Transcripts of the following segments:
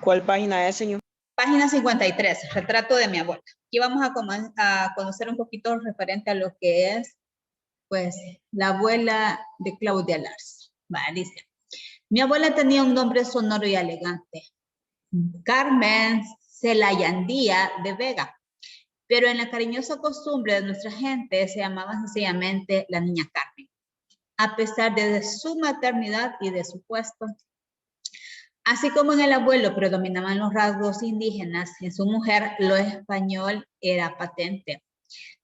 ¿Cuál página es, señor? Página 53, retrato de mi abuela. Aquí vamos a conocer un poquito referente a lo que es, pues, la abuela de Claudia Larza. Vale, dice. Mi abuela tenía un nombre sonoro y elegante. Carmen Celayandía de Vega. Pero en la cariñosa costumbre de nuestra gente se llamaba sencillamente la niña Carmen. A pesar de su maternidad y de su puesto. Así como en el abuelo predominaban los rasgos indígenas, en su mujer lo español era patente.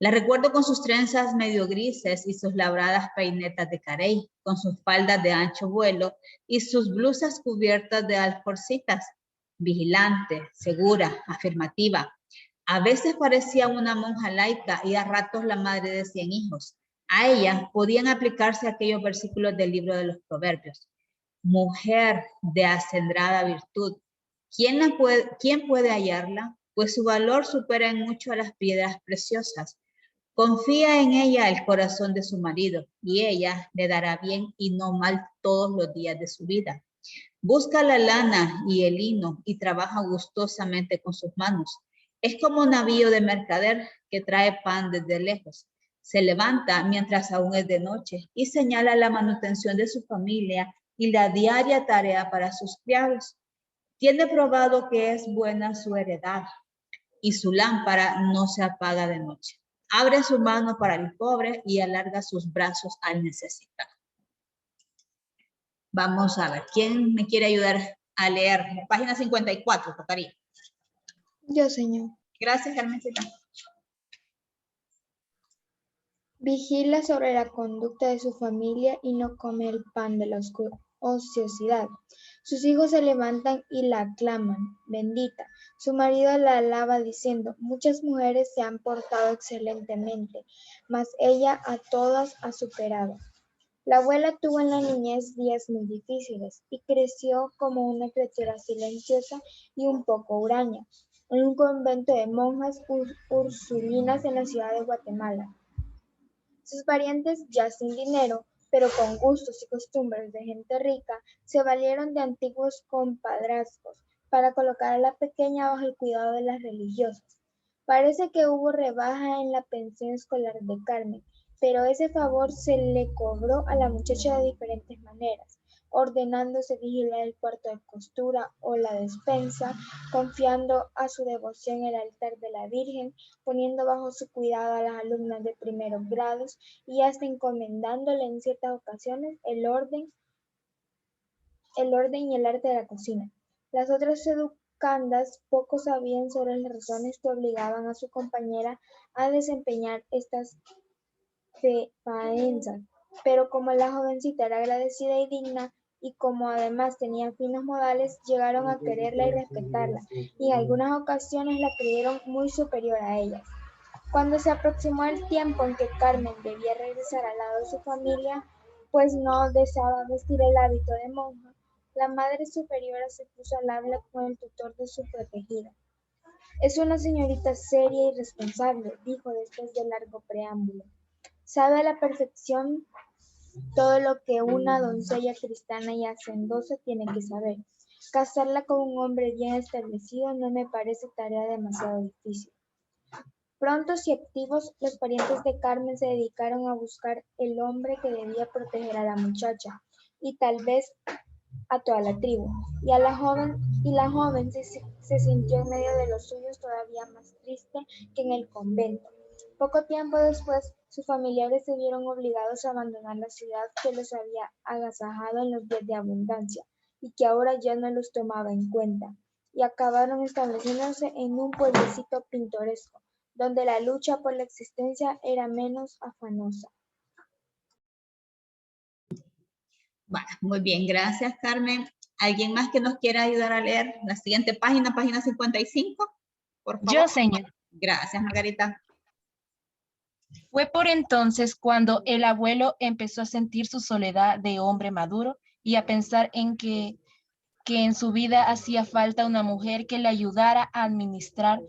La recuerdo con sus trenzas medio grises y sus labradas peinetas de carey, con sus faldas de ancho vuelo y sus blusas cubiertas de alforcitas. Vigilante, segura, afirmativa. A veces parecía una monja laica y a ratos la madre de 100 hijos. A ella podían aplicarse aquellos versículos del libro de los Proverbios. Mujer de acendrada virtud, ¿quién puede hallarla? Pues su valor supera en mucho a las piedras preciosas. Confía en ella el corazón de su marido y ella le dará bien y no mal todos los días de su vida. Busca la lana y el lino y trabaja gustosamente con sus manos. Es como un navío de mercader que trae pan desde lejos. Se levanta mientras aún es de noche y señala la manutención de su familia y la diaria tarea para sus criados. Tiene probado que es buena su heredad y su lámpara no se apaga de noche. Abre su mano para el pobre y alarga sus brazos al necesitado. Vamos a ver, ¿quién me quiere ayudar a leer? Página 54, tocaría. Yo, señor. Gracias, Carmencita. Vigila sobre la conducta de su familia y no come el pan de la ociosidad. Sus hijos se levantan y la aclaman, bendita. Su marido la alaba diciendo, muchas mujeres se han portado excelentemente, mas ella a todas ha superado. La abuela tuvo en la niñez días muy difíciles y creció como una criatura silenciosa y un poco huraña, en un convento de monjas ursulinas en la ciudad de Guatemala. Sus parientes, ya sin dinero, pero con gustos y costumbres de gente rica, se valieron de antiguos compadrazgos para colocar a la pequeña bajo el cuidado de las religiosas. Parece que hubo rebaja en la pensión escolar de Carmen, pero ese favor se le cobró a la muchacha de diferentes maneras, ordenándose vigilar el cuarto de costura o la despensa, confiando a su devoción el altar de la Virgen, poniendo bajo su cuidado a las alumnas de primeros grados y hasta encomendándole en ciertas ocasiones el orden y el arte de la cocina. Las otras educandas poco sabían sobre las razones que obligaban a su compañera a desempeñar estas faenza, pero como la jovencita era agradecida y digna, y como además tenía finos modales, llegaron a quererla y respetarla, y en algunas ocasiones la creyeron muy superior a ellas. Cuando se aproximó el tiempo en que Carmen debía regresar al lado de su familia, pues no deseaba vestir el hábito de monja, la madre superiora se puso al habla con el tutor de su protegida. Es una señorita seria y responsable, dijo después de largo preámbulo. Sabe a la perfección todo lo que una doncella cristiana y hacendosa tiene que saber. Casarla con un hombre bien establecido no me parece tarea demasiado difícil. Prontos y activos, los parientes de Carmen se dedicaron a buscar el hombre que debía proteger a la muchacha y tal vez a toda la tribu. La joven se sintió en medio de los suyos todavía más triste que en el convento. Poco tiempo después, sus familiares se vieron obligados a abandonar la ciudad que los había agasajado en los días de abundancia y que ahora ya no los tomaba en cuenta, y acabaron estableciéndose en un pueblecito pintoresco, donde la lucha por la existencia era menos afanosa. Bueno, muy bien, gracias, Carmen. ¿Alguien más que nos quiera ayudar a leer la siguiente página, página 55? Por favor. Yo, señor. Gracias, Margarita. Fue por entonces cuando el abuelo empezó a sentir su soledad de hombre maduro y a pensar en que en su vida hacía falta una mujer que le ayudara a administrar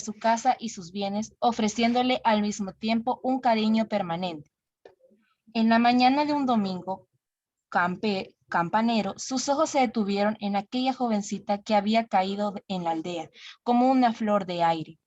su casa y sus bienes, ofreciéndole al mismo tiempo un cariño permanente. En la mañana de un domingo, campanero, sus ojos se detuvieron en aquella jovencita que había caído en la aldea, como una flor de aire,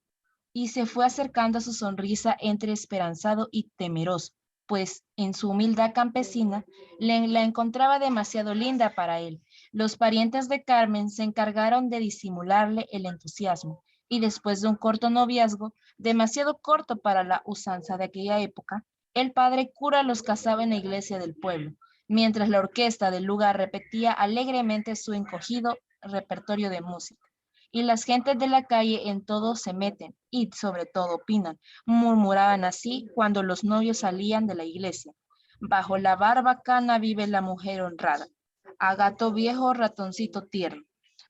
y se fue acercando a su sonrisa entre esperanzado y temeroso, pues en su humildad campesina la encontraba demasiado linda para él. Los parientes de Carmen se encargaron de disimularle el entusiasmo, y después de un corto noviazgo, demasiado corto para la usanza de aquella época, el padre cura los casaba en la iglesia del pueblo, mientras la orquesta del lugar repetía alegremente su encogido repertorio de música. Y las gentes de la calle en todo se meten y sobre todo opinan, murmuraban así cuando los novios salían de la iglesia. Bajo la barbacana vive la mujer honrada, a gato viejo, ratoncito tierno.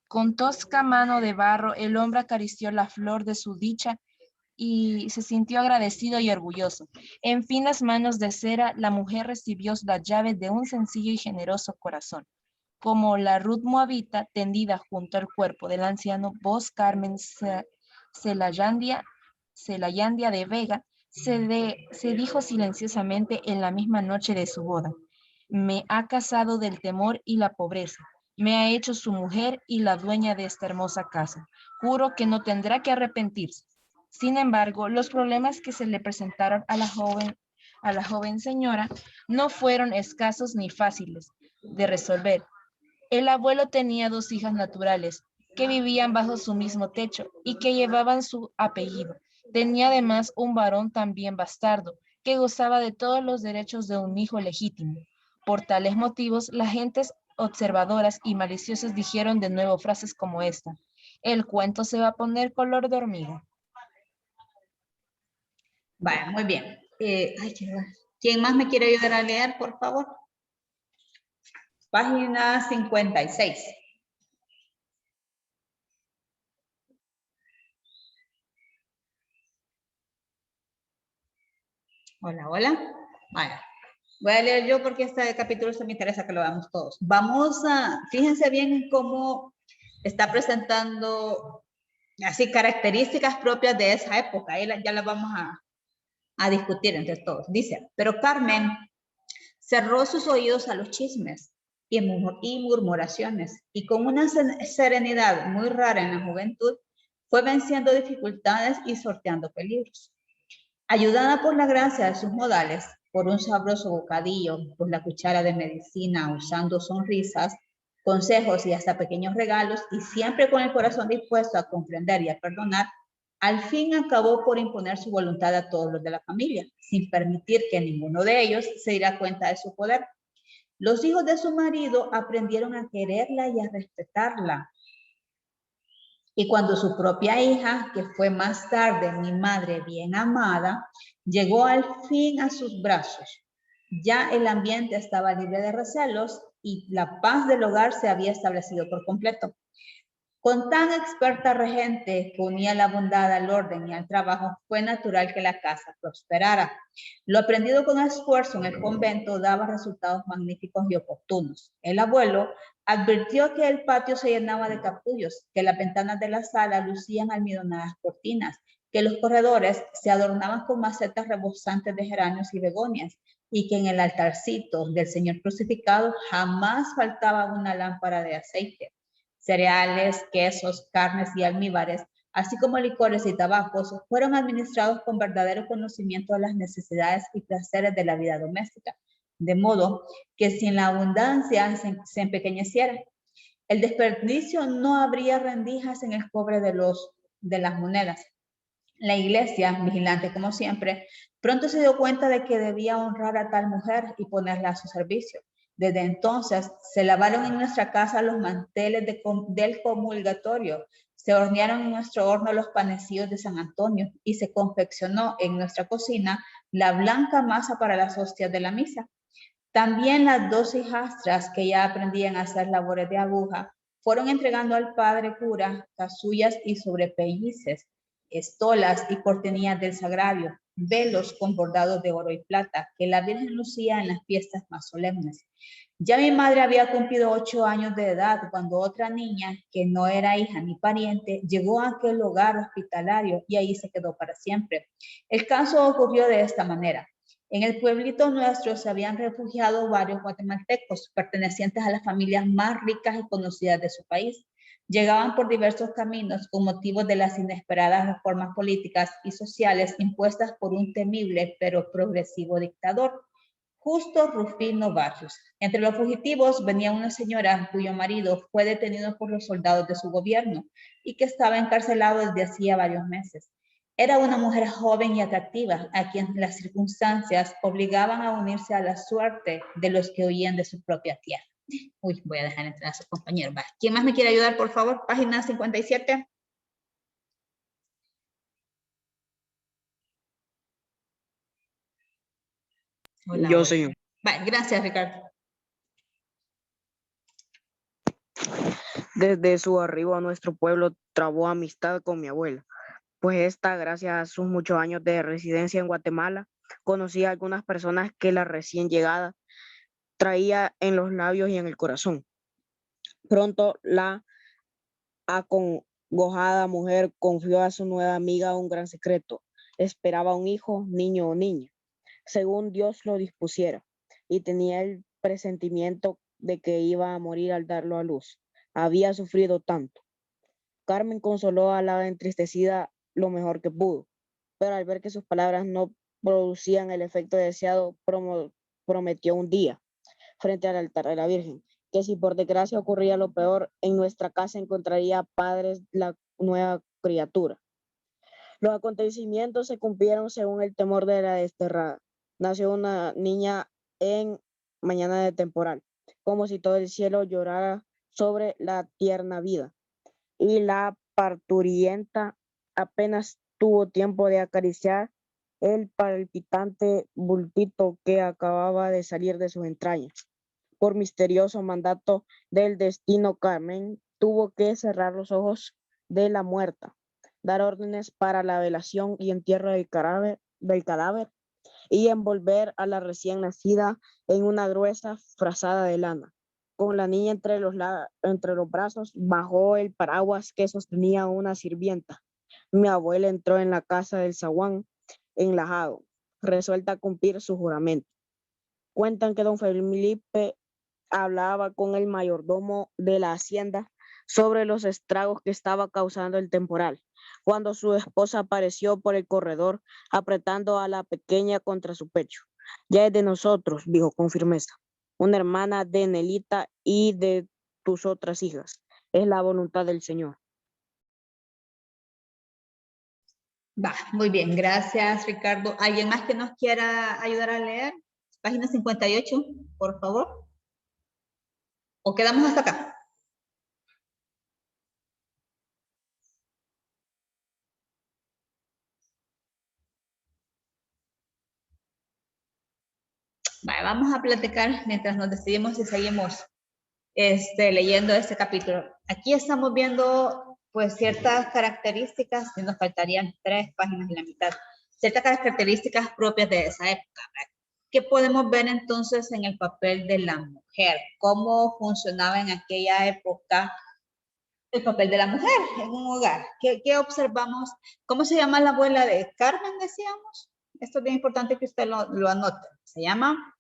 Con tosca mano de barro el hombre acarició la flor de su dicha y se sintió agradecido y orgulloso. En finas manos de cera, la mujer recibió las llaves de un sencillo y generoso corazón. Como la Ruth moabita tendida junto al cuerpo del anciano, vos, Carmen Celayandia de Vega, se dijo silenciosamente en la misma noche de su boda. Me ha casado del temor y la pobreza. Me ha hecho su mujer y la dueña de esta hermosa casa. Juro que no tendrá que arrepentirse. Sin embargo, los problemas que se le presentaron a la joven señora no fueron escasos ni fáciles de resolver. El abuelo tenía 2 hijas naturales que vivían bajo su mismo techo y que llevaban su apellido. Tenía además un varón también bastardo que gozaba de todos los derechos de un hijo legítimo. Por tales motivos, las gentes observadoras y maliciosas dijeron de nuevo frases como esta: el cuento se va a poner color de hormiga. Vaya, muy bien. ¿Quién más me quiere ayudar a leer, por favor? Página 56. Hola, hola. Vale. Voy a leer yo porque este capítulo se me interesa que lo veamos todos. Fíjense bien en cómo está presentando así características propias de esa época. Ahí ya las vamos a discutir entre todos. Dice, pero Carmen cerró sus oídos a los chismes y murmuraciones y con una serenidad muy rara en la juventud fue venciendo dificultades y sorteando peligros. Ayudada por la gracia de sus modales, por un sabroso bocadillo, por la cuchara de medicina, usando sonrisas, consejos y hasta pequeños regalos, y siempre con el corazón dispuesto a comprender y a perdonar, al fin acabó por imponer su voluntad a todos los de la familia, sin permitir que ninguno de ellos se diera cuenta de su poder. Los hijos de su marido aprendieron a quererla y a respetarla. Y cuando su propia hija, que fue más tarde mi madre bien amada, llegó al fin a sus brazos, ya el ambiente estaba libre de recelos y la paz del hogar se había establecido por completo. Con tan experta regente que unía la bondad al orden y al trabajo, fue natural que la casa prosperara. Lo aprendido con esfuerzo en el convento daba resultados magníficos y oportunos. El abuelo advirtió que el patio se llenaba de capullos, que las ventanas de la sala lucían almidonadas cortinas, que los corredores se adornaban con macetas rebosantes de geranios y begonias, y que en el altarcito del Señor crucificado jamás faltaba una lámpara de aceite. Cereales, quesos, carnes y almíbares, así como licores y tabacos, fueron administrados con verdadero conocimiento de las necesidades y placeres de la vida doméstica, de modo que sin la abundancia se empequeñeciera. El desperdicio no habría rendijas en el cobre de las monedas. La iglesia, vigilante como siempre, pronto se dio cuenta de que debía honrar a tal mujer y ponerla a su servicio. Desde entonces se lavaron en nuestra casa los manteles del comulgatorio, se hornearon en nuestro horno los panecillos de San Antonio y se confeccionó en nuestra cocina la blanca masa para las hostias de la misa. También las 2 hijastras que ya aprendían a hacer labores de aguja fueron entregando al padre cura casullas y sobrepellices, estolas y cortinillas del sagrario, velos con bordados de oro y plata que la Virgen lucía en las fiestas más solemnes. Ya mi madre había cumplido 8 años de edad cuando otra niña, que no era hija ni pariente, llegó a aquel hogar hospitalario y ahí se quedó para siempre. El caso ocurrió de esta manera. En el pueblito nuestro se habían refugiado varios guatemaltecos pertenecientes a las familias más ricas y conocidas de su país. Llegaban por diversos caminos con motivo de las inesperadas reformas políticas y sociales impuestas por un temible pero progresivo dictador, Justo Rufino Barrios. Entre los fugitivos venía una señora cuyo marido fue detenido por los soldados de su gobierno y que estaba encarcelado desde hacía varios meses. Era una mujer joven y atractiva, a quien las circunstancias obligaban a unirse a la suerte de los que huían de su propia tierra. Uy, voy a dejar entrar a su compañero. Va. ¿Quién más me quiere ayudar, por favor? Página 57. Hola, Yo, hola. señor. Va, gracias, Ricardo. Desde su arribo a nuestro pueblo trabó amistad con mi abuela, pues esta, gracias a sus muchos años de residencia en Guatemala, conocía a algunas personas que la recién llegada traía en los labios y en el corazón. Pronto la acongojada mujer confió a su nueva amiga un gran secreto. Esperaba un hijo, niño o niña, según Dios lo dispusiera, y tenía el presentimiento de que iba a morir al darlo a luz. Había sufrido tanto. Carmen consoló a la entristecida lo mejor que pudo, pero al ver que sus palabras no producían el efecto deseado, prometió un día, frente al altar de la Virgen, que si por desgracia ocurría lo peor, en nuestra casa encontraría padres la nueva criatura. Los acontecimientos se cumplieron según el temor de la desterrada. Nació una niña en mañana de temporal, como si todo el cielo llorara sobre la tierna vida. Y la parturienta apenas tuvo tiempo de acariciar el palpitante bultito que acababa de salir de sus entrañas. Por misterioso mandato del destino, Carmen tuvo que cerrar los ojos de la muerta, dar órdenes para la velación y entierro del cadáver y envolver a la recién nacida en una gruesa frazada de lana. Con la niña entre los brazos, bajó el paraguas que sostenía una sirvienta. Mi abuela entró en la casa del zaguán enlajado, resuelta a cumplir su juramento. Cuentan que don Felipe hablaba con el mayordomo de la hacienda sobre los estragos que estaba causando el temporal, cuando su esposa apareció por el corredor apretando a la pequeña contra su pecho. Ya es de nosotros, dijo con firmeza, una hermana de Nelita y de tus otras hijas. Es la voluntad del Señor. Va, muy bien, gracias, Ricardo. ¿Alguien más que nos quiera ayudar a leer? Página 58, por favor. ¿O quedamos hasta acá? Vale, vamos a platicar mientras nos decidimos si seguimos leyendo este capítulo. Aquí estamos viendo pues ciertas características, y nos faltarían 3 páginas y la mitad, ciertas características propias de esa época, ¿verdad? ¿Qué podemos ver entonces en el papel de la mujer? ¿Cómo funcionaba en aquella época el papel de la mujer en un hogar? ¿Qué observamos? ¿Cómo se llama la abuela de Carmen, decíamos? Esto es bien importante que usted lo anote. Se llama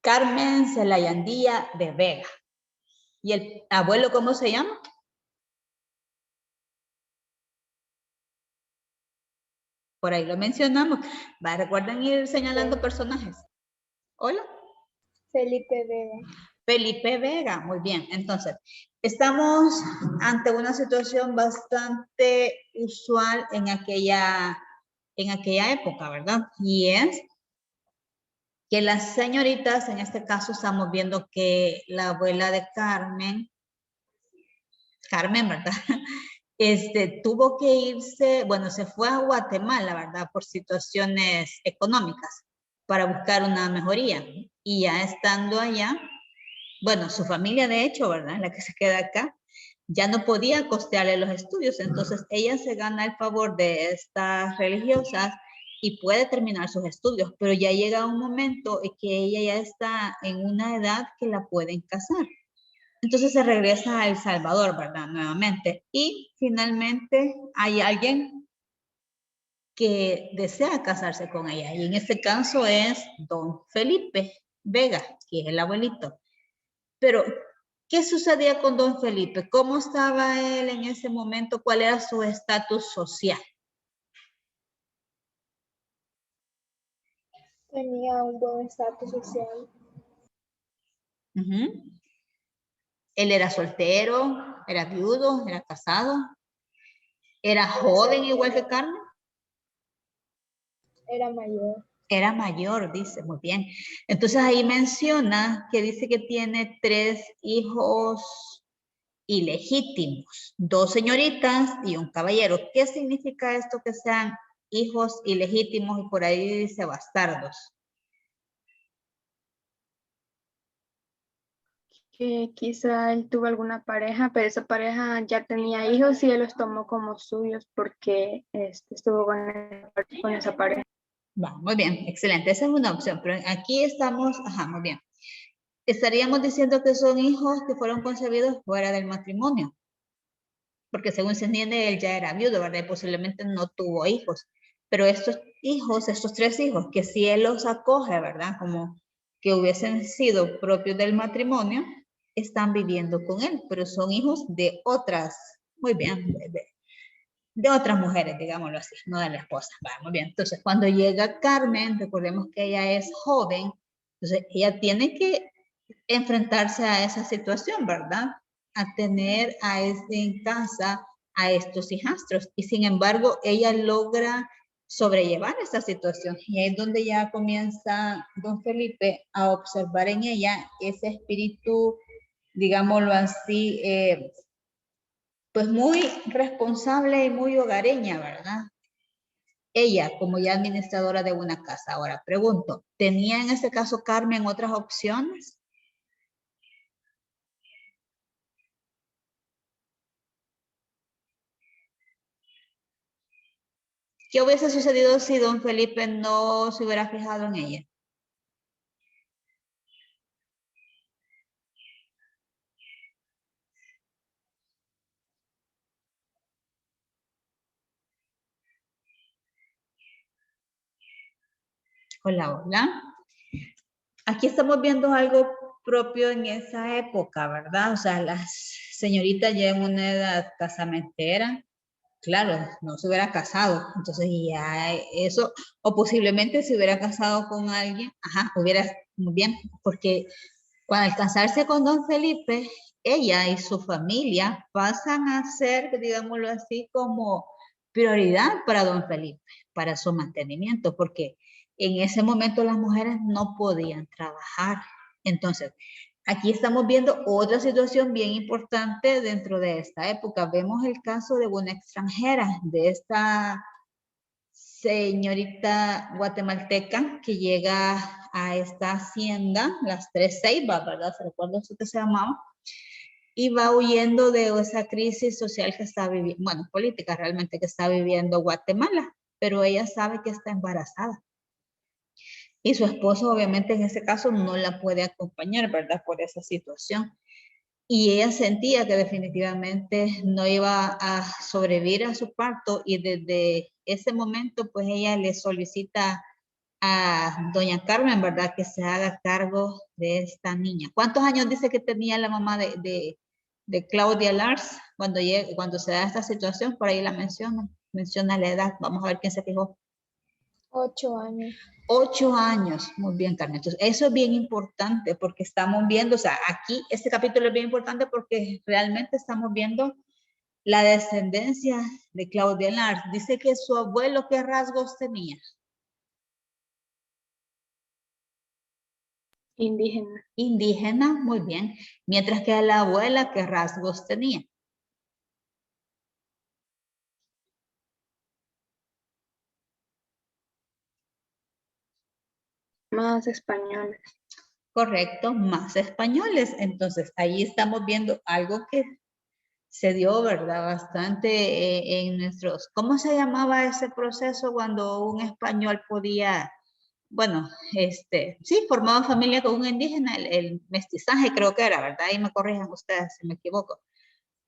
Carmen Celayandía de Vega. ¿Y el abuelo cómo se llama? Por ahí lo mencionamos. Va, recuerden ir señalando personajes. Hola. Felipe Vega. Felipe Vega, muy bien. Entonces, estamos ante una situación bastante usual en aquella época, ¿verdad? Y es que las señoritas, en este caso estamos viendo que la abuela de Carmen, ¿verdad? Tuvo que irse, bueno, se fue a Guatemala, ¿verdad? Por situaciones económicas, para buscar una mejoría. Y ya estando allá, bueno, su familia de hecho, ¿verdad? La que se queda acá, ya no podía costearle los estudios, entonces ella se gana el favor de estas religiosas y puede terminar sus estudios, pero ya llega un momento en que ella ya está en una edad que la pueden casar. Entonces se regresa a El Salvador, ¿verdad? Nuevamente. Y finalmente hay alguien que desea casarse con ella. Y en este caso es don Felipe Vega, que es el abuelito. Pero, ¿qué sucedía con don Felipe? ¿Cómo estaba él en ese momento? ¿Cuál era su estatus social? Tenía un buen estatus social. Él era soltero, era viudo, era casado, era joven igual que Carmen. Era mayor. Era mayor, dice, muy bien. Entonces ahí menciona que dice que tiene 3 hijos ilegítimos, 2 señoritas y un caballero. ¿Qué significa esto que sean hijos ilegítimos y por ahí dice bastardos? Que quizá él tuvo alguna pareja, pero esa pareja ya tenía hijos y él los tomó como suyos porque estuvo con esa pareja. Va, muy bien, excelente. Esa es una opción, pero aquí estamos, muy bien. Estaríamos diciendo que son hijos que fueron concebidos fuera del matrimonio, porque según se entiende, él ya era viudo, ¿verdad? Y posiblemente no tuvo hijos, pero estos hijos, estos 3 hijos, que si él los acoge, ¿verdad? Como que hubiesen sido propios del matrimonio, están viviendo con él, pero son hijos de otras, muy bien, de otras mujeres, digámoslo así, no de la esposa. Va, muy bien. Entonces, cuando llega Carmen, recordemos que ella es joven, entonces ella tiene que enfrentarse a esa situación, ¿verdad? A tener en casa a estos hijastros. Y sin embargo, ella logra sobrellevar esa situación. Y ahí es donde ya comienza don Felipe a observar en ella ese espíritu, digámoslo así, pues muy responsable y muy hogareña, ¿verdad? Ella, como ya administradora de una casa. Ahora, pregunto, ¿tenía en este caso Carmen otras opciones? ¿Qué hubiese sucedido si don Felipe no se hubiera fijado en ella? Hola, hola. Aquí estamos viendo algo propio en esa época, ¿verdad? O sea, las señoritas ya en una edad casamentera, claro, no se hubiera casado, entonces ya eso, o posiblemente se hubiera casado con alguien, hubiera, muy bien, porque al casarse con don Felipe, ella y su familia pasan a ser, digámoslo así, como prioridad para don Felipe, para su mantenimiento, porque en ese momento las mujeres no podían trabajar. Entonces, aquí estamos viendo otra situación bien importante dentro de esta época. Vemos el caso de una extranjera, de esta señorita guatemalteca que llega a esta hacienda, las Tres Ceibas, ¿verdad? ¿Se recuerda eso que se llamaba? Y va huyendo de esa crisis social que está viviendo, bueno, política realmente que está viviendo Guatemala, pero ella sabe que está embarazada. Y su esposo obviamente en ese caso no la puede acompañar, ¿verdad? Por esa situación. Y ella sentía que definitivamente no iba a sobrevivir a su parto y desde ese momento pues ella le solicita a doña Carmen, ¿verdad? Que se haga cargo de esta niña. ¿Cuántos años dice que tenía la mamá de Claudia Lars cuando se da esta situación? Por ahí la menciona la edad. Vamos a ver quién se fijó. 8 años. 8 años, muy bien, Carmen. Entonces, eso es bien importante porque estamos viendo, o sea, aquí este capítulo es bien importante porque realmente estamos viendo la descendencia de Claudia Lars. Dice que su abuelo, ¿qué rasgos tenía? Indígena. Indígena, muy bien. Mientras que la abuela, ¿qué rasgos tenía? Más españoles. Correcto, más españoles. Entonces, ahí estamos viendo algo que se dio, ¿verdad? Bastante en nuestros... ¿Cómo se llamaba ese proceso cuando un español podía, bueno, sí, formaba familia con un indígena, el mestizaje creo que era, ¿verdad? Ahí me corrijan ustedes si me equivoco.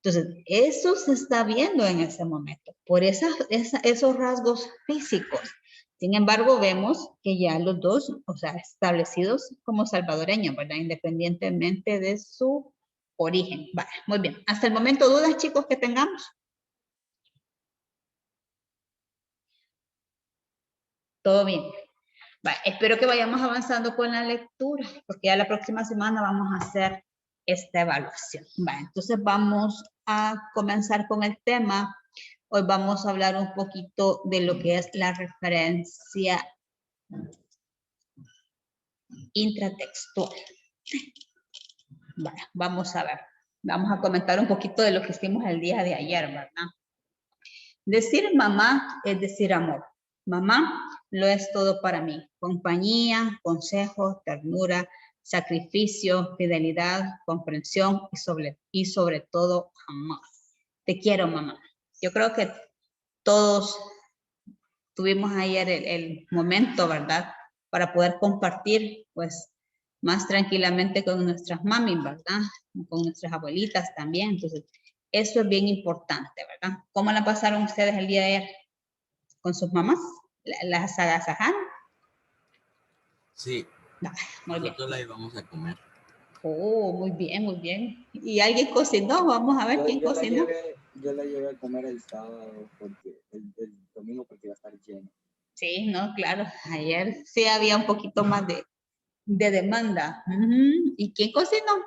Entonces, eso se está viendo en ese momento, por esos rasgos físicos. Sin embargo, vemos que ya los dos, o sea, establecidos como salvadoreños, ¿verdad? Independientemente de su origen. Vale, muy bien. Hasta el momento, ¿dudas, chicos, que tengamos? Todo bien. Vale, espero que vayamos avanzando con la lectura, porque ya la próxima semana vamos a hacer esta evaluación. Vale, entonces vamos a comenzar con el tema. Hoy vamos a hablar un poquito de lo que es la referencia intratextual. Vale, vamos a ver. Vamos a comentar un poquito de lo que hicimos el día de ayer, ¿verdad? Decir mamá es decir amor. Mamá lo es todo para mí. Compañía, consejo, ternura, sacrificio, fidelidad, comprensión y sobre todo amor. Te quiero, mamá. Yo creo que todos tuvimos ayer el momento, ¿verdad? Para poder compartir, pues, más tranquilamente con nuestras mamis, ¿verdad? Con nuestras abuelitas también. Entonces, eso es bien importante, ¿verdad? ¿Cómo la pasaron ustedes el día de ayer? ¿Con sus mamás? ¿Las agasajaron? Sí. Muy bien. Nosotros la íbamos a comer. Oh, muy bien, muy bien. ¿Y alguien cocinó? Vamos a ver quién cocinó. Yo la llevé a comer el sábado, porque el domingo porque iba a estar lleno. Sí, no, claro. Ayer sí había un poquito más de demanda. ¿Y quién cocinó?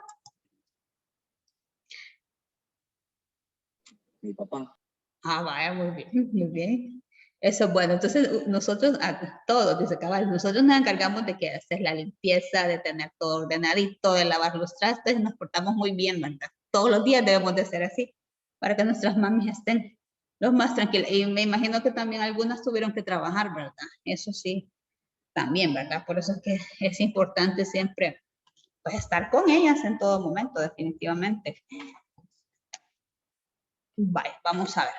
Mi papá. Ah, vaya, muy bien, muy bien. Eso es bueno. Entonces, nosotros, todos, dice Cabal, nosotros nos encargamos de que hacer la limpieza, de tener todo ordenadito, de lavar los trastes, nos portamos muy bien, ¿verdad? Todos los días debemos de ser así, para que nuestras mamis estén los más tranquilas. Y me imagino que también algunas tuvieron que trabajar, ¿verdad? Eso sí, también, ¿verdad? Por eso es que es importante siempre, pues, estar con ellas en todo momento, definitivamente. Vaya, vamos a ver.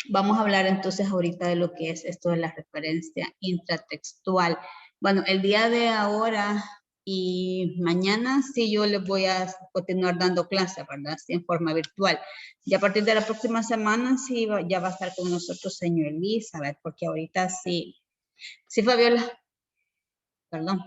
Vamos a hablar entonces ahorita de lo que es esto de la referencia intratextual. Bueno, el día de ahora y mañana sí yo les voy a continuar dando clases, ¿verdad? Sí, en forma virtual. Y a partir de la próxima semana sí ya va a estar con nosotros señor Elizabeth, porque ahorita sí. Sí, Fabiola. Perdón.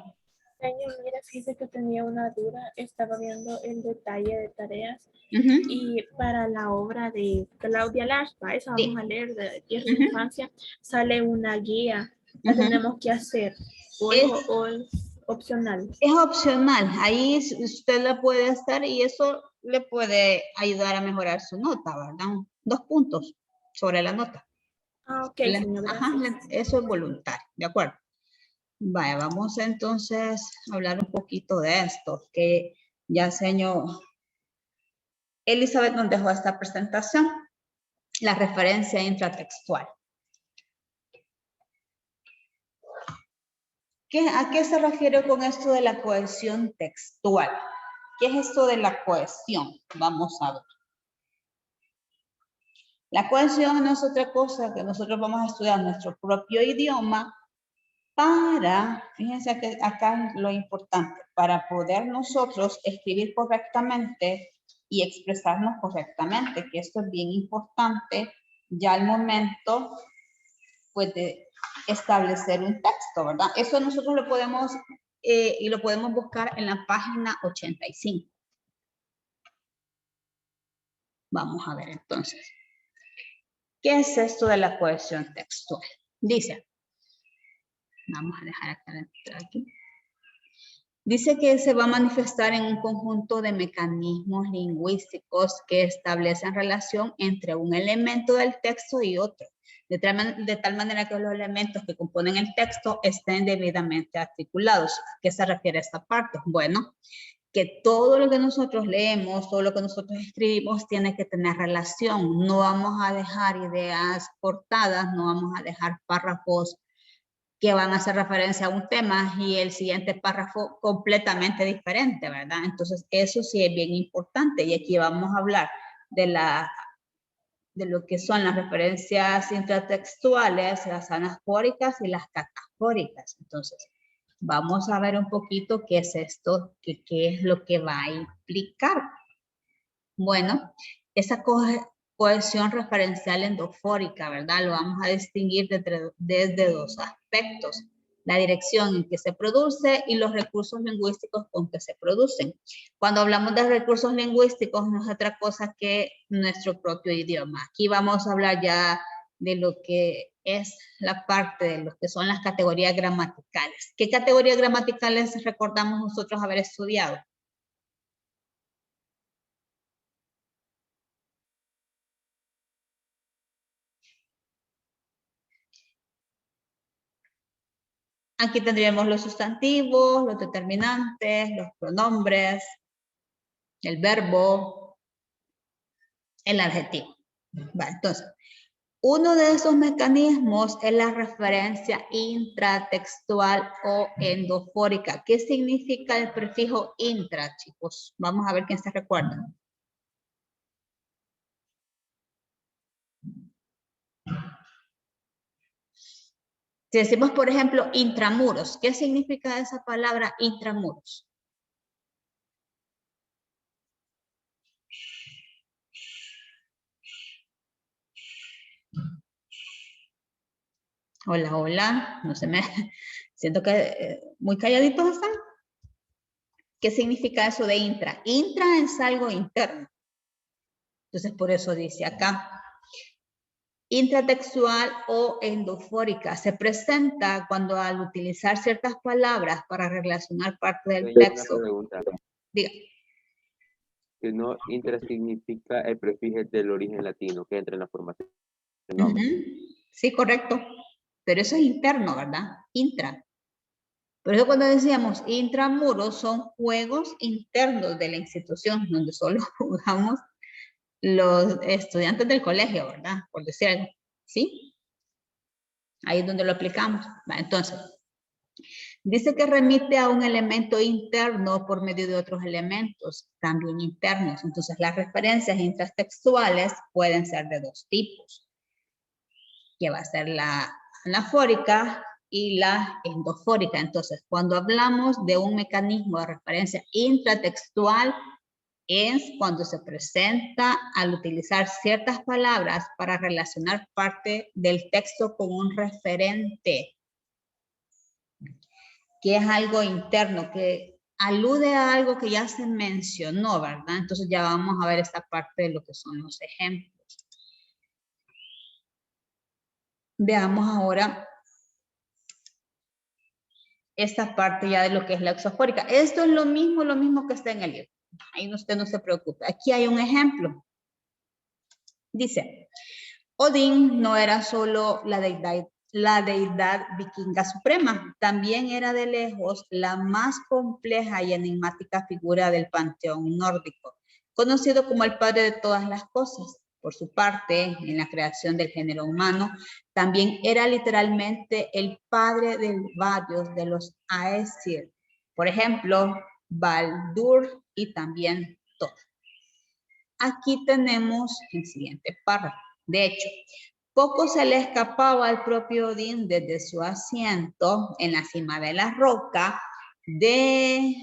Mira, fíjese que tenía una duda, estaba viendo el detalle de tareas y para la obra de Claudia Laspa, esa vamos a leer de Tierra de Infancia, sale una guía, la tenemos que hacer o es opcional. Es opcional, ahí usted la puede hacer y eso le puede ayudar a mejorar su nota, ¿verdad? 2 puntos sobre la nota. Ah, ok, señor, gracias. Eso es voluntario, ¿de acuerdo? Vaya, vamos entonces a hablar un poquito de esto, que ya señor Elizabeth nos dejó esta presentación, la referencia intratextual. ¿A qué se refiere con esto de la cohesión textual? ¿Qué es esto de la cohesión? Vamos a ver. La cohesión no es otra cosa que nosotros vamos a estudiar nuestro propio idioma para, fíjense que acá lo importante, para poder nosotros escribir correctamente y expresarnos correctamente, que esto es bien importante ya al momento, pues, de establecer un texto, ¿verdad? Eso nosotros lo podemos, y lo podemos buscar en la página 85. Vamos a ver entonces. ¿Qué es esto de la cohesión textual? Dice, vamos a dejar acá aquí. Dice que se va a manifestar en un conjunto de mecanismos lingüísticos que establecen relación entre un elemento del texto y otro, de tal manera que los elementos que componen el texto estén debidamente articulados. ¿A qué se refiere esta parte? Bueno, que todo lo que nosotros leemos, todo lo que nosotros escribimos tiene que tener relación. No vamos a dejar ideas cortadas, no vamos a dejar párrafos que van a hacer referencia a un tema y el siguiente párrafo completamente diferente, ¿verdad? Entonces, eso sí es bien importante. Y aquí vamos a hablar de lo que son las referencias intratextuales, las anafóricas y las catafóricas. Entonces, vamos a ver un poquito qué es esto, qué es lo que va a implicar. Bueno, esa cohesión referencial endofórica, ¿verdad? Lo vamos a distinguir desde dos aspectos. La dirección en que se produce y los recursos lingüísticos con que se producen. Cuando hablamos de recursos lingüísticos no es otra cosa que nuestro propio idioma. Aquí vamos a hablar ya de lo que es la parte de lo que son las categorías gramaticales. ¿Qué categorías gramaticales recordamos nosotros haber estudiado? Aquí tendríamos los sustantivos, los determinantes, los pronombres, el verbo, el adjetivo. Vale, entonces, uno de esos mecanismos es la referencia intratextual o endofórica. ¿Qué significa el prefijo intra, chicos? Vamos a ver quién se recuerda. Si decimos, por ejemplo, intramuros, ¿qué significa esa palabra intramuros? Hola, hola, no se me... Siento que muy calladitos están. ¿Qué significa eso de intra? Intra es algo interno. Entonces, por eso dice acá. Intratextual o endofórica. Se presenta cuando al utilizar ciertas palabras para relacionar parte del texto. Una pregunta. Diga. Que no intra significa el prefijo del origen latino que entra en la formación del nombre. Sí, correcto. Pero eso es interno, ¿verdad? Intra. Por eso cuando decíamos intramuros son juegos internos de la institución donde solo jugamos los estudiantes del colegio, ¿verdad? Por decir algo, ¿sí? Ahí es donde lo aplicamos. Entonces, dice que remite a un elemento interno por medio de otros elementos, también internos. Entonces, las referencias intratextuales pueden ser de dos tipos, que va a ser la anafórica y la endofórica. Entonces, cuando hablamos de un mecanismo de referencia intratextual, es cuando se presenta al utilizar ciertas palabras para relacionar parte del texto con un referente, que es algo interno, que alude a algo que ya se mencionó, ¿verdad? Entonces ya vamos a ver esta parte de lo que son los ejemplos. Veamos ahora esta parte ya de lo que es la exofórica. Esto es lo mismo que está en el libro. Ahí usted no se preocupe. Aquí hay un ejemplo. Dice, Odín no era solo la deidad vikinga suprema, también era de lejos la más compleja y enigmática figura del panteón nórdico, conocido como el padre de todas las cosas. Por su parte, en la creación del género humano, también era literalmente el padre de varios de los Aesir. Por ejemplo, Baldur y también Thor. Aquí tenemos el siguiente párrafo. De hecho, poco se le escapaba al propio Odín desde su asiento en la cima de la roca de,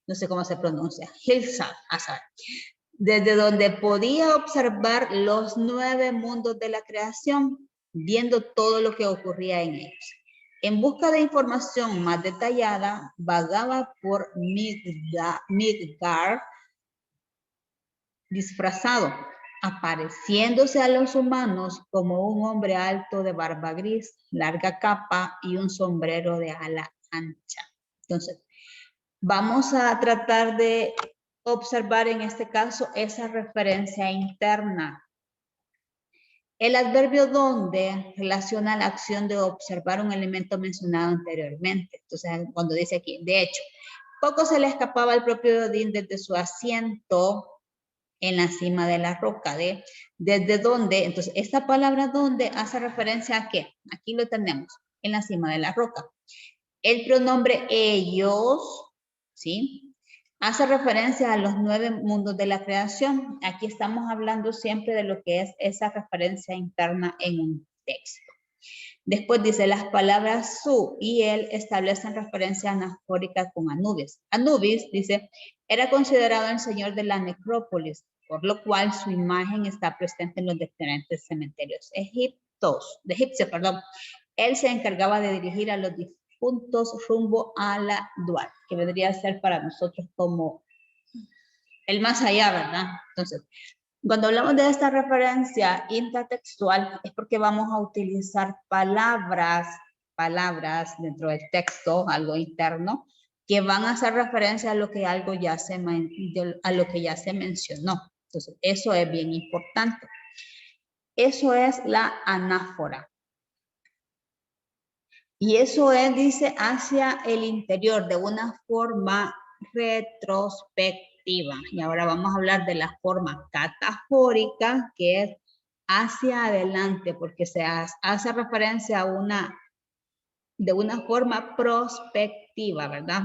no sé cómo se pronuncia, Hillside, desde donde podía observar los 9 mundos de la creación, viendo todo lo que ocurría en ellos. En busca de información más detallada, vagaba por Midgard disfrazado, apareciéndose a los humanos como un hombre alto de barba gris, larga capa y un sombrero de ala ancha. Entonces, vamos a tratar de observar en este caso esa referencia interna. El adverbio donde relaciona la acción de observar un elemento mencionado anteriormente. Entonces, cuando dice aquí, de hecho, poco se le escapaba al propio Odín desde su asiento en la cima de la roca, desde donde, entonces esta palabra donde hace referencia a qué, aquí lo tenemos, en la cima de la roca. El pronombre ellos, ¿sí? Hace referencia a los 9 mundos de la creación. Aquí estamos hablando siempre de lo que es esa referencia interna en un texto. Después dice, las palabras su y él establecen referencia anafórica con Anubis. Anubis, dice, era considerado el señor de la necrópolis, por lo cual su imagen está presente en los diferentes cementerios egipcios. Él se encargaba de dirigir a los difuntos rumbo a la Dual, que vendría a ser para nosotros como el más allá, ¿verdad? Entonces, cuando hablamos de esta referencia intertextual es porque vamos a utilizar palabras dentro del texto, algo interno, que van a hacer referencia a lo que ya se mencionó. Entonces, eso es bien importante. Eso es la anáfora. Y eso es, dice, hacia el interior de una forma retrospectiva. Y ahora vamos a hablar de la forma catafórica, que es hacia adelante, porque se hace referencia de una forma prospectiva, ¿verdad?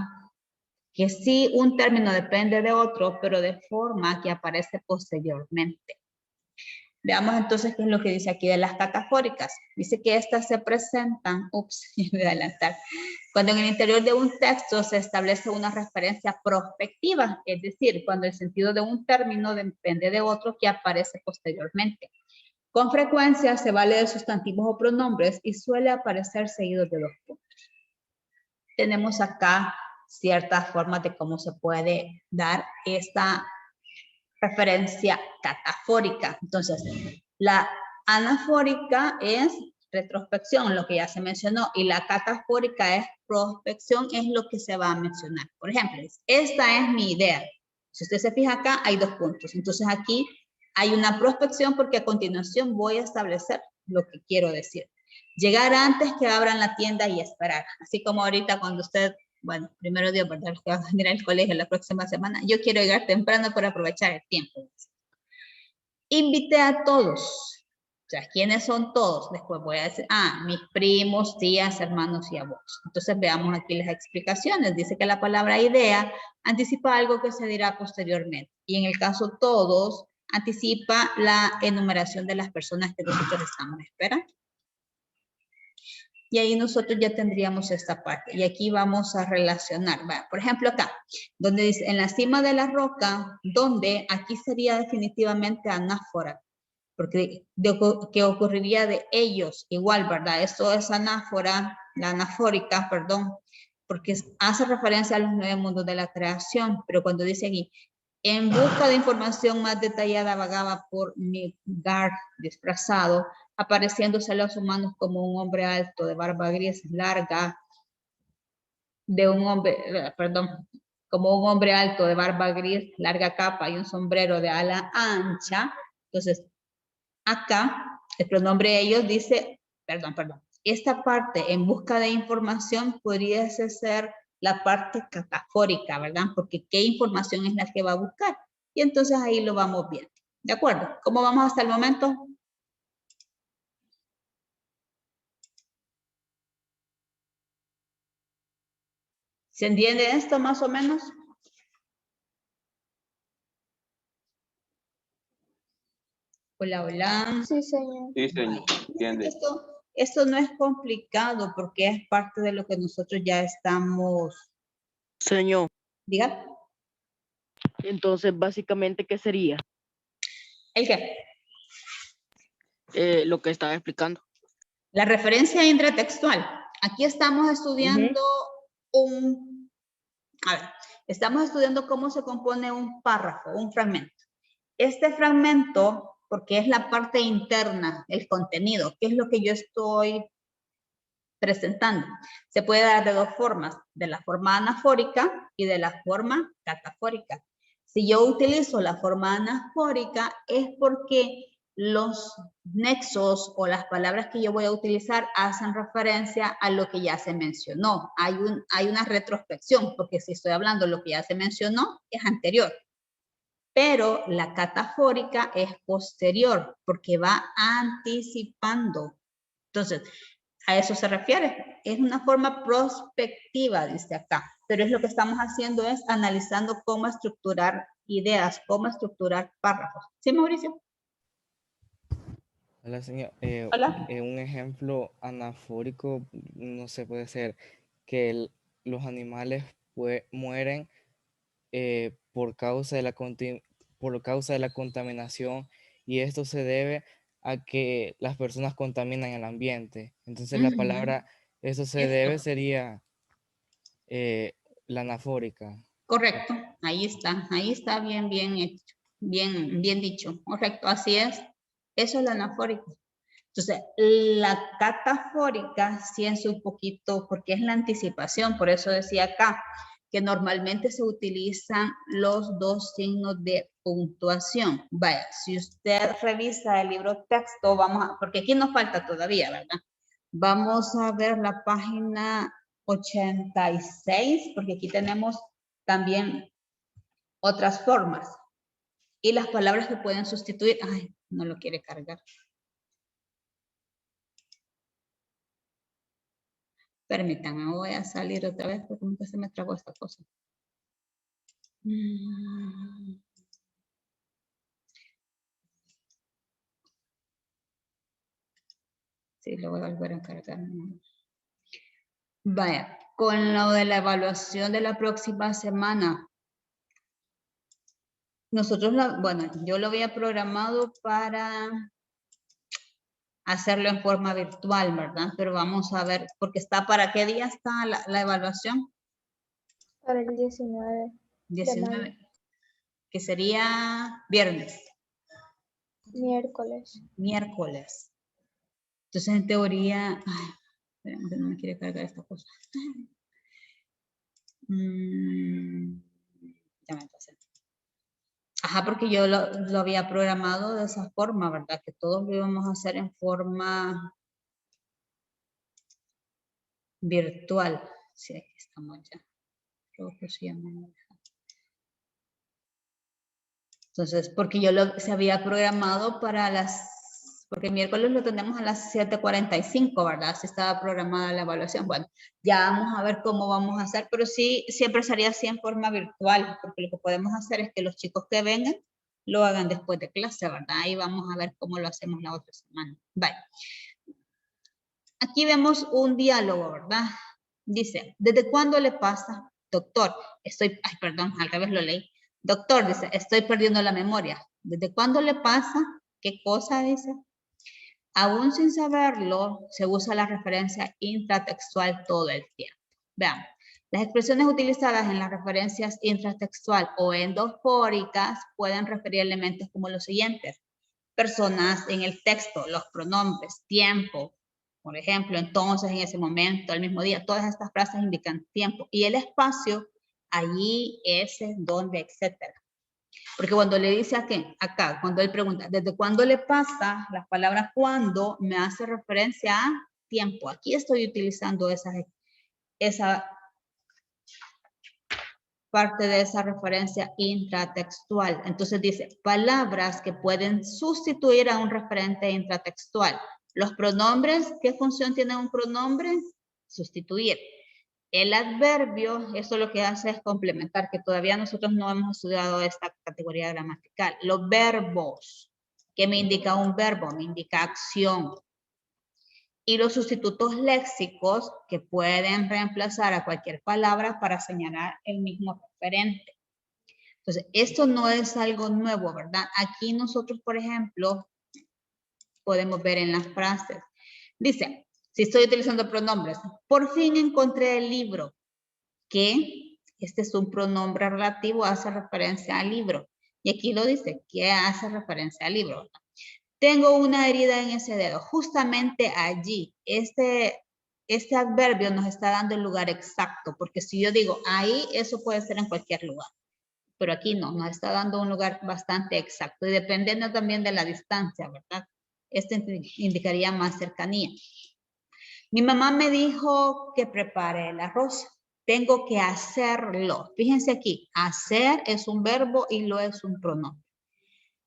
Que sí, un término depende de otro, pero de forma que aparece posteriormente. Veamos entonces qué es lo que dice aquí de las catafóricas. Dice que estas se presentan, me voy a adelantar, cuando en el interior de un texto se establece una referencia prospectiva, es decir, cuando el sentido de un término depende de otro que aparece posteriormente. Con frecuencia se vale de sustantivos o pronombres y suele aparecer seguidos de 2 puntos. Tenemos acá ciertas formas de cómo se puede dar esta referencia catafórica. Entonces, la anafórica es retrospección, lo que ya se mencionó, y la catafórica es prospección, es lo que se va a mencionar. Por ejemplo, esta es mi idea. Si usted se fija acá, hay 2 puntos. Entonces, aquí hay una prospección porque a continuación voy a establecer lo que quiero decir. Llegar antes que abran la tienda y esperar. Así como ahorita cuando usted, bueno, primero Dios, ¿verdad? Que va a venir al colegio la próxima semana. Yo quiero llegar temprano para aprovechar el tiempo. Invité a todos. O sea, ¿quiénes son todos? Después voy a decir, mis primos, tías, hermanos y abuelos. Entonces veamos aquí las explicaciones. Dice que la palabra idea anticipa algo que se dirá posteriormente. Y en el caso todos, anticipa la enumeración de las personas que nosotros estamos esperando. Y ahí nosotros ya tendríamos esta parte. Y aquí vamos a relacionar. ¿Va? Por ejemplo, acá, donde dice, en la cima de la roca, donde aquí sería definitivamente anáfora. Porque que ocurriría de ellos igual, ¿verdad? Esto es anáfora, la anafórica, perdón, porque hace referencia a los 9 mundos de la creación. Pero cuando dice aquí, en busca de información más detallada vagaba por Midgard disfrazado, apareciéndose a los humanos como un hombre alto de barba gris larga, como un hombre alto de barba gris, larga capa y un sombrero de ala ancha. Entonces, acá el pronombre ellos dice, perdón, esta parte en busca de información podría ser la parte catafórica, ¿verdad? Porque ¿qué información es la que va a buscar? Y entonces ahí lo vamos viendo. ¿De acuerdo? ¿Cómo vamos hasta el momento? ¿Se entiende esto más o menos? Hola, hola. Sí, señor. Sí, señor. ¿Entiende? Esto no es complicado porque es parte de lo que nosotros ya estamos... Señor, Diga. entonces básicamente, ¿qué sería? ¿El qué? Lo que estaba explicando. La referencia intratextual. Aquí estamos estudiando estamos estudiando cómo se compone un párrafo, un fragmento. Este fragmento, porque es la parte interna, el contenido, que es lo que yo estoy presentando, se puede dar de 2 formas, de la forma anafórica y de la forma catafórica. Si yo utilizo la forma anafórica es porque los nexos o las palabras que yo voy a utilizar hacen referencia a lo que ya se mencionó. Hay una retrospección, porque si estoy hablando de lo que ya se mencionó, es anterior. Pero la catafórica es posterior, porque va anticipando. Entonces, a eso se refiere. Es una forma prospectiva, dice acá. Pero es lo que estamos haciendo es analizando cómo estructurar ideas, cómo estructurar párrafos. ¿Sí, Mauricio? Hola, señor. Hola. Un ejemplo anafórico, no sé, puede ser que los animales mueren por causa de por causa de la contaminación, y esto se debe a que las personas contaminan el ambiente. Entonces la palabra, eso se debe sería la anafórica. Correcto, ahí está bien hecho, bien dicho, correcto, así es, eso es la anafórica. Entonces, la catafórica sí es un poquito, porque es la anticipación, por eso decía acá, que normalmente se utilizan los dos signos de puntuación. Vaya, si usted revisa el libro texto, porque aquí nos falta todavía, ¿verdad? Vamos a ver la página 86, porque aquí tenemos también otras formas. Y las palabras que pueden sustituir, ay, no lo quiere cargar. Permítanme, voy a salir otra vez porque nunca se me trabó esta cosa. Sí, lo voy a volver a cargar. Vaya, con lo de la evaluación de la próxima semana. Nosotros, bueno, yo lo había programado para hacerlo en forma virtual, ¿verdad? Pero vamos a ver, porque está, ¿para qué día está la evaluación? Para el 19. 19, que sería viernes. Miércoles. Miércoles. Entonces, en teoría, ay, espérame que no me quiere cargar esta cosa. Ya me pasé. Ajá, porque yo lo había programado de esa forma, ¿verdad? Que todos lo íbamos a hacer en forma virtual. Sí, aquí estamos ya. Creo que sí, entonces, porque yo se había programado para porque el miércoles lo tenemos a las 7:45, ¿verdad? Así estaba programada la evaluación. Bueno, ya vamos a ver cómo vamos a hacer, pero sí, siempre sería así en forma virtual, porque lo que podemos hacer es que los chicos que vengan lo hagan después de clase, ¿verdad? Ahí vamos a ver cómo lo hacemos la otra semana. Vale. Aquí vemos un diálogo, ¿verdad? Dice, ¿desde cuándo le pasa? Doctor, ay, perdón, al revés lo leí. Doctor, dice, estoy perdiendo la memoria. ¿Desde cuándo le pasa? ¿Qué cosa dice? Aún sin saberlo, se usa la referencia intratextual todo el tiempo. Vean, las expresiones utilizadas en las referencias intratextual o endofóricas pueden referir elementos como los siguientes. Personas en el texto, los pronombres, tiempo, por ejemplo, entonces, en ese momento, al mismo día, todas estas frases indican tiempo. Y el espacio, allí, ese, donde, etcétera. Porque cuando le dice acá, cuando él pregunta, ¿desde cuándo le pasa? La palabra cuándo me hace referencia a tiempo. Aquí estoy utilizando esa parte de esa referencia intratextual. Entonces dice, palabras que pueden sustituir a un referente intratextual. Los pronombres, ¿qué función tiene un pronombre? Sustituir. El adverbio, eso lo que hace es complementar, que todavía nosotros no hemos estudiado esta categoría gramatical. Los verbos, ¿qué me indica un verbo? Me indica acción. Y los sustitutos léxicos que pueden reemplazar a cualquier palabra para señalar el mismo referente. Entonces, esto no es algo nuevo, ¿verdad? Aquí nosotros, por ejemplo, podemos ver en las frases. Dice, si estoy utilizando pronombres, por fin encontré el libro, que este es un pronombre relativo, hace referencia al libro. Y aquí lo dice, que hace referencia al libro, ¿verdad? Tengo una herida en ese dedo. Justamente allí, este adverbio nos está dando el lugar exacto, porque si yo digo ahí, eso puede ser en cualquier lugar. Pero aquí no, nos está dando un lugar bastante exacto y dependiendo también de la distancia, ¿verdad? Este indicaría más cercanía. Mi mamá me dijo que prepare el arroz. Tengo que hacerlo. Fíjense aquí, hacer es un verbo y lo es un pronombre.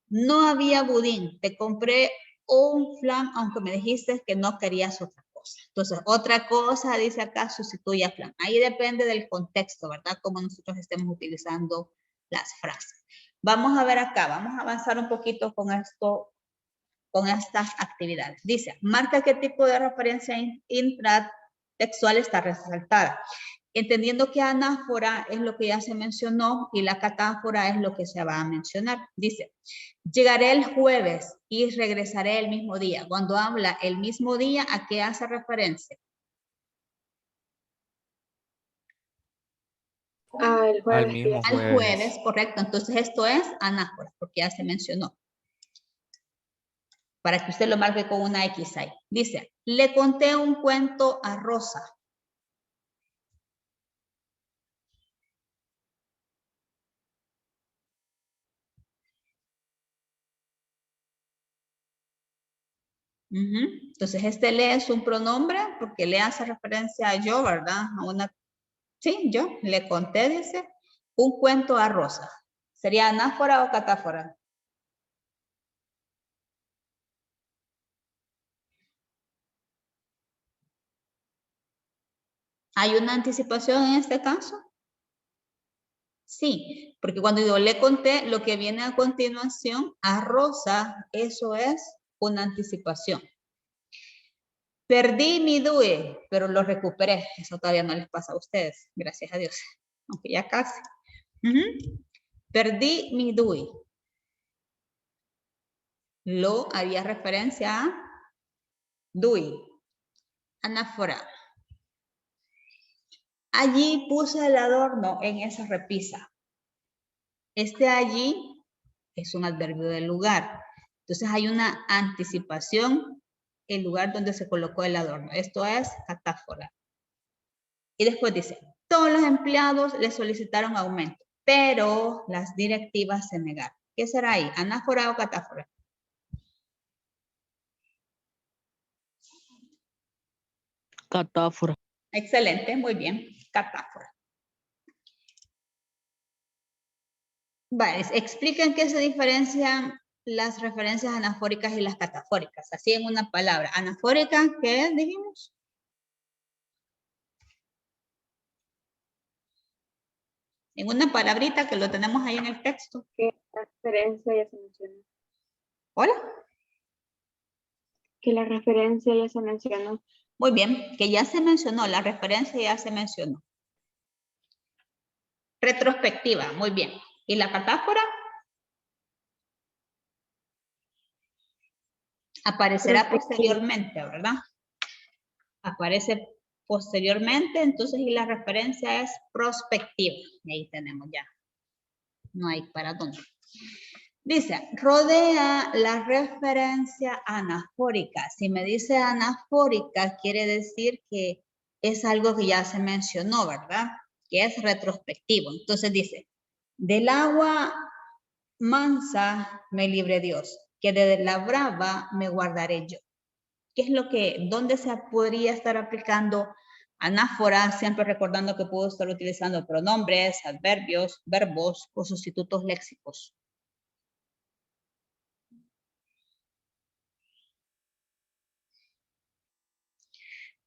No había budín, te compré un flan, aunque me dijiste que no querías otra cosa. Entonces, otra cosa, dice acá, sustituye a flan. Ahí depende del contexto, ¿verdad? Como nosotros estemos utilizando las frases. Vamos a ver acá, vamos a avanzar un poquito con esto, con estas actividades. Dice, marca qué tipo de referencia intratextual está resaltada. Entendiendo que anáfora es lo que ya se mencionó y la catáfora es lo que se va a mencionar. Dice, llegaré el jueves y regresaré el mismo día. Cuando habla el mismo día, ¿a qué hace referencia? El jueves. Al mismo Al jueves. jueves, correcto. Entonces esto es anáfora, porque ya se mencionó. Para que usted lo marque con una X ahí. Dice, le conté un cuento a Rosa. Entonces, este le es un pronombre porque le hace referencia a yo, ¿verdad? A una, sí, yo le conté, dice, un cuento a Rosa. ¿Sería anáfora o catáfora? ¿Hay una anticipación en este caso? Sí, porque cuando yo le conté, lo que viene a continuación, a Rosa, eso es una anticipación. Perdí mi DUI, pero lo recuperé. Eso todavía no les pasa a ustedes, gracias a Dios. Aunque ya casi. Perdí mi DUI. Lo haría referencia a DUI. Anáfora. Allí puse el adorno en esa repisa. Este allí es un adverbio del lugar. Entonces hay una anticipación el lugar donde se colocó el adorno. Esto es catáfora. Y después dice, todos los empleados le solicitaron aumento, pero las directivas se negaron. ¿Qué será ahí? ¿Anáfora o catáfora? Catáfora. Excelente, muy bien. Catáfora. Vale, expliquen qué se diferencian las referencias anafóricas y las catafóricas. Así en una palabra. Anafórica, ¿qué dijimos? En una palabrita que lo tenemos ahí en el texto. Que la referencia ya se mencionó. ¿Hola? Que la referencia ya se mencionó. Muy bien, que ya se mencionó, la referencia ya se mencionó. Retrospectiva, muy bien. ¿Y la catáfora? Aparecerá posteriormente, ¿verdad? Aparece posteriormente, entonces, y la referencia es prospectiva. Y ahí tenemos ya. No hay para dónde. Dice, rodea la referencia anafórica. Si me dice anafórica, quiere decir que es algo que ya se mencionó, ¿verdad? Que es retrospectivo. Entonces dice, del agua mansa me libre Dios, que de la brava me guardaré yo. ¿Qué es lo que, dónde se podría estar aplicando anáfora? Siempre recordando que puedo estar utilizando pronombres, adverbios, verbos o sustitutos léxicos.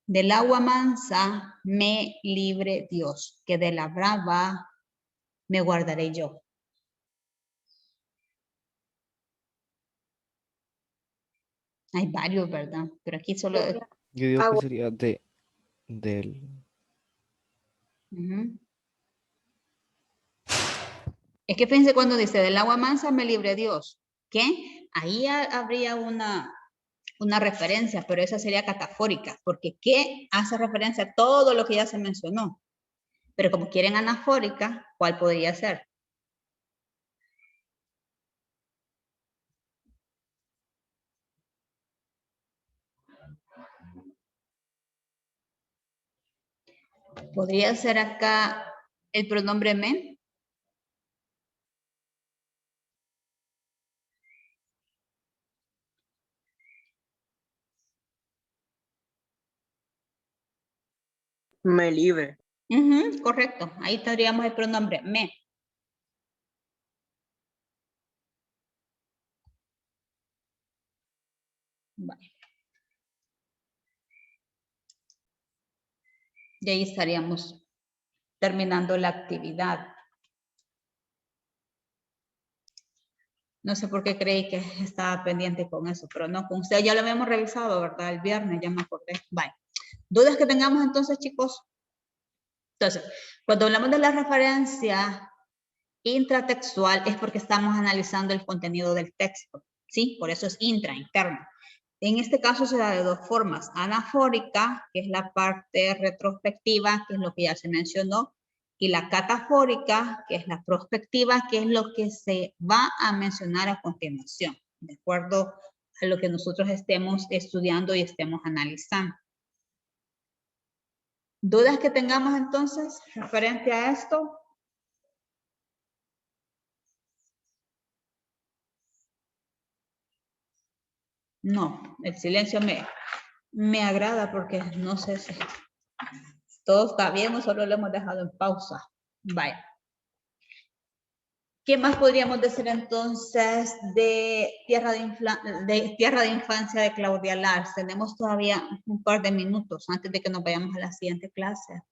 Del agua mansa me libre Dios, que de la brava me guardaré yo. Hay varios, ¿verdad? Pero aquí solo... Yo digo que sería del... Es que fíjense cuando dice, del agua mansa me libre Dios. ¿Qué? Ahí habría una referencia, pero esa sería catafórica, porque ¿qué hace referencia a todo lo que ya se mencionó? Pero como quieren anafórica, ¿cuál podría ser? ¿Podría ser acá el pronombre me? Me libre. Correcto, ahí tendríamos el pronombre me. Vale. Y ahí estaríamos terminando la actividad. No sé por qué creí que estaba pendiente con eso, pero no, con usted ya lo habíamos revisado, ¿verdad? El viernes, ya me acordé. Bye. ¿Dudas que tengamos entonces, chicos? Entonces, cuando hablamos de la referencia intratextual es porque estamos analizando el contenido del texto, ¿sí? Por eso es interno. En este caso se da de dos formas, anafórica, que es la parte retrospectiva, que es lo que ya se mencionó, y la catafórica, que es la prospectiva, que es lo que se va a mencionar a continuación, de acuerdo a lo que nosotros estemos estudiando y estemos analizando. ¿Dudas que tengamos entonces referente a esto? No, el silencio me agrada porque no sé si todo está bien o solo lo hemos dejado en pausa. Vaya. ¿Qué más podríamos decir entonces de Tierra de Infancia de Claudia Lars? Tenemos todavía un par de minutos antes de que nos vayamos a la siguiente clase.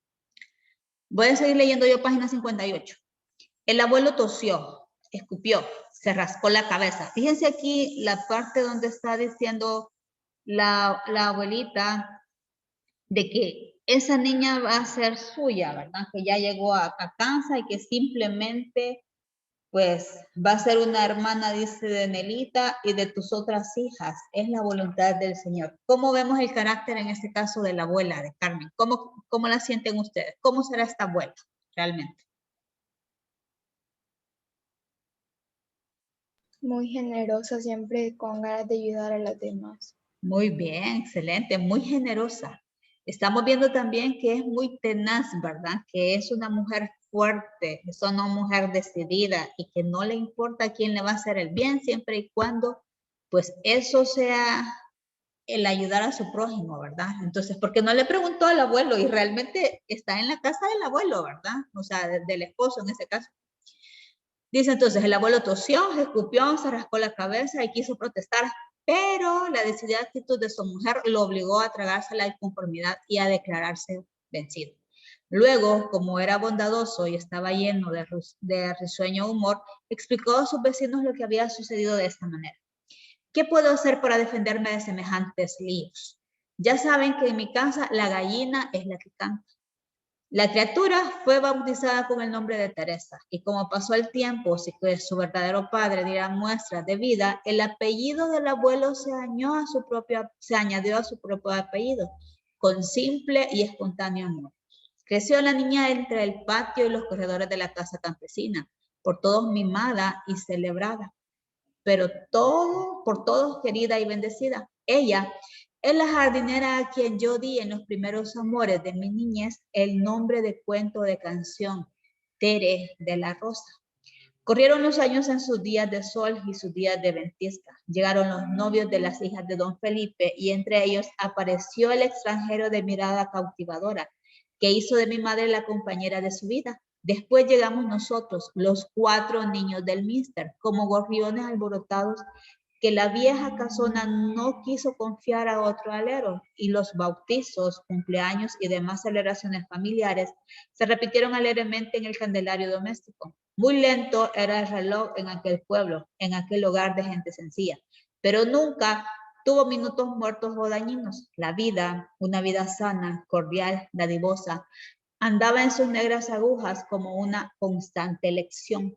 Voy a seguir leyendo yo página 58. El abuelo tosió, escupió, se rascó la cabeza. Fíjense aquí la parte donde está diciendo la abuelita de que esa niña va a ser suya, ¿verdad? Que ya llegó a casa y que simplemente pues va a ser una hermana, dice, de Nelita y de tus otras hijas. Es la voluntad del Señor. ¿Cómo vemos el carácter en este caso de la abuela de Carmen? ¿Cómo la sienten ustedes? ¿Cómo será esta abuela realmente? Muy generosa, siempre con ganas de ayudar a los demás. Muy bien, excelente, muy generosa. Estamos viendo también que es muy tenaz, ¿verdad? Que es una mujer fuerte, es una mujer decidida y que no le importa a quién le va a hacer el bien siempre y cuando, pues eso sea el ayudar a su prójimo, ¿verdad? Entonces, porque no le preguntó al abuelo y realmente está en la casa del abuelo, ¿verdad? O sea, del esposo en ese caso. Dice entonces, el abuelo tosió, escupió, se rascó la cabeza y quiso protestar, pero la decidida actitud de su mujer lo obligó a tragarse la inconformidad y a declararse vencido. Luego, como era bondadoso y estaba lleno de risueño humor, explicó a sus vecinos lo que había sucedido de esta manera. ¿Qué puedo hacer para defenderme de semejantes líos? Ya saben que en mi casa la gallina es la que canta. La criatura fue bautizada con el nombre de Teresa y como pasó el tiempo sin que su verdadero padre diera muestras de vida, el apellido del abuelo se añadió a su propio apellido con simple y espontáneo amor. Creció la niña entre el patio y los corredores de la casa campesina, por todos mimada y celebrada, pero por todos querida y bendecida. Ella es la jardinera a quien yo di en los primeros amores de mi niñez el nombre de cuento de canción, Tere de la Rosa. Corrieron los años en sus días de sol y sus días de ventisca. Llegaron los novios de las hijas de don Felipe y entre ellos apareció el extranjero de mirada cautivadora, que hizo de mi madre la compañera de su vida. Después llegamos nosotros, los 4 niños del mister, como gorriones alborotados, que la vieja casona no quiso confiar a otro alero, y los bautizos, cumpleaños y demás celebraciones familiares se repitieron alegremente en el candelario doméstico. Muy lento era el reloj en aquel pueblo, en aquel hogar de gente sencilla, pero nunca tuvo minutos muertos o dañinos. La vida, una vida sana, cordial, dadivosa, andaba en sus negras agujas como una constante lección.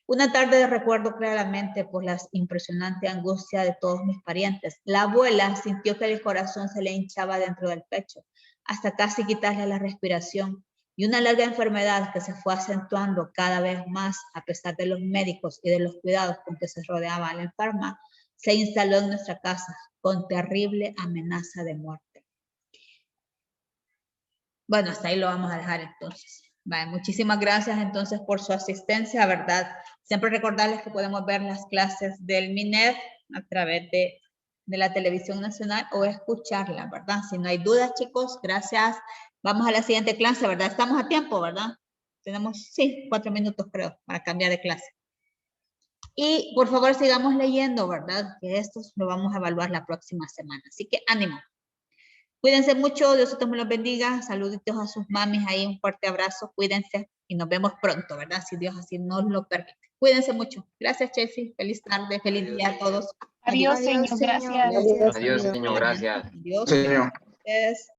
Una tarde recuerdo claramente por la impresionante angustia de todos mis parientes. La abuela sintió que el corazón se le hinchaba dentro del pecho, hasta casi quitarle la respiración, y una larga enfermedad que se fue acentuando cada vez más a pesar de los médicos y de los cuidados con que se rodeaba a la enferma, se instaló en nuestra casa con terrible amenaza de muerte. Bueno, hasta ahí lo vamos a dejar entonces. Vale, muchísimas gracias entonces por su asistencia, ¿verdad? Siempre recordarles que podemos ver las clases del MINED a través de la televisión nacional o escucharla, ¿verdad? Si no hay dudas, chicos, gracias. Vamos a la siguiente clase, ¿verdad? Estamos a tiempo, ¿verdad? Tenemos, sí, 4 minutos creo para cambiar de clase. Y por favor sigamos leyendo, ¿verdad? Que esto lo vamos a evaluar la próxima semana. Así que ánimo. Cuídense mucho, Dios me los bendiga, saluditos a sus mamis ahí, un fuerte abrazo, cuídense y nos vemos pronto, ¿verdad? Si Dios así nos lo permite. Cuídense mucho. Gracias, Chelsea. Feliz tarde, feliz día a todos. Adiós, señor. Gracias. Adiós, señor. Gracias. Adiós.